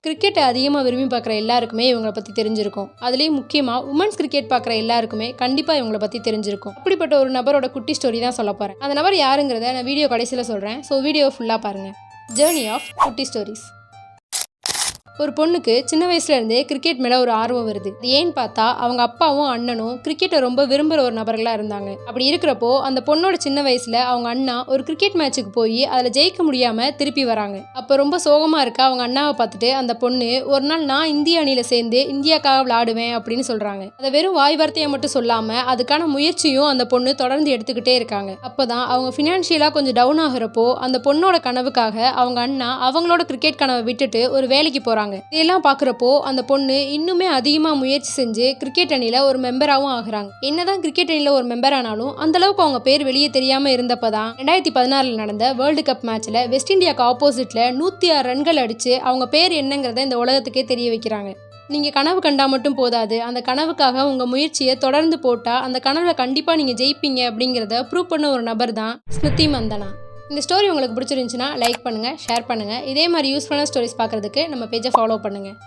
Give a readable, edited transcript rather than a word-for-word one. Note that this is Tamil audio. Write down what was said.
கிரிக்கெட்டை அதிகமாக விரும்பி பார்க்குற எல்லாருக்குமே இவங்களை பற்றி தெரிஞ்சிருக்கும். அதுலேயும் முக்கியமாக உமன்ஸ் கிரிக்கெட் பார்க்குற எல்லாருக்குமே கண்டிப்பாக இவங்களை பற்றி தெரிஞ்சிருக்கும். அப்படிப்பட்ட ஒரு நபரோட குட்டி ஸ்டோரி தான் சொல்ல போகிறேன். அந்த நபர் யாருங்கிறத நான் வீடியோ கடைசியில் சொல்கிறேன். ஸோ வீடியோ ஃபுல்லாக பாருங்கள். ஜேர்னி ஆஃப் குட்டி ஸ்டோரிஸ். ஒரு பொண்ணுக்கு சின்ன வயசுலேருந்தே கிரிக்கெட் மேலே ஒரு ஆர்வம் வருது. அது ஏன்னு பார்த்தா அவங்க அப்பாவும் அண்ணனும் கிரிக்கெட்டை ரொம்ப விரும்புகிற ஒரு நபர்களாக இருந்தாங்க. அப்படி இருக்கிறப்போ அந்த பொண்ணோட சின்ன வயசில் அவங்க அண்ணா ஒரு கிரிக்கெட் மேட்ச்சுக்கு போய் அதில் ஜெயிக்க முடியாமல் திருப்பி வராங்க. அப்போ ரொம்ப சோகமாக இருக்க அவங்க அண்ணாவை பார்த்துட்டு அந்த பொண்ணு ஒரு நாள் நான் இந்திய அணியில் சேர்ந்து இந்தியாக்காக விளையாடுவேன் அப்படின்னு சொல்கிறாங்க. அதை வெறும் வாய் வார்த்தையை மட்டும் சொல்லாமல் அதுக்கான முயற்சியும் அந்த பொண்ணு தொடர்ந்து எடுத்துக்கிட்டே இருக்காங்க. அப்போ தான் அவங்க ஃபினான்ஷியலாக கொஞ்சம் டவுன் ஆகிறப்போ அந்த பொண்ணோட கனவுக்காக அவங்க அண்ணா அவங்களோட கிரிக்கெட் கனவை விட்டுட்டு ஒரு வேலைக்கு போகிறாங்க. இதெல்லாம் பார்க்குறப்போ அந்த பொண்ணு இன்னுமே அதிகமாக முயற்சி செஞ்சு கிரிக்கெட் அணியில் ஒரு மெம்பராகவும் ஆகுறாங்க. என்னதான் கிரிக்கெட் அணியில் ஒரு மெம்பர் ஆனாலும் அந்த அளவுக்கு அவங்க பேர் வெளியே தெரியாமல் இருந்தப்போ தான் 2016 நடந்த வேர்ல்டு கப் மேட்ச்சில் வெஸ்ட் இண்டியாவுக்கு ஆப்போசிட்டில் 106 ரன்கள் அடித்து அவங்க பேர் என்னங்கிறத இந்த உலகத்துக்கே தெரிய வைக்கிறாங்க. நீங்கள் கனவு கண்டால் மட்டும் போதாது, அந்த கனவுக்காக உங்கள் முயற்சியை தொடர்ந்து போட்டால் அந்த கனவில் கண்டிப்பாக நீங்கள் ஜெயிப்பீங்க அப்படிங்கிறத ப்ரூவ் பண்ண ஒரு நபர் தான் ஸ்மிருதி மந்தனா. இந்த ஸ்டோரி உங்களுக்கு பிடிச்சிருந்துச்சுன்னா லைக் பண்ணுங்கள், ஷேர் பண்ணுங்கள். இதே மாதிரி யூஸ்ஃபுல்லான ஸ்டோரிஸ் பார்க்குறதுக்கு நம்ம பேஜை ஃபாலோ பண்ணுங்கள்.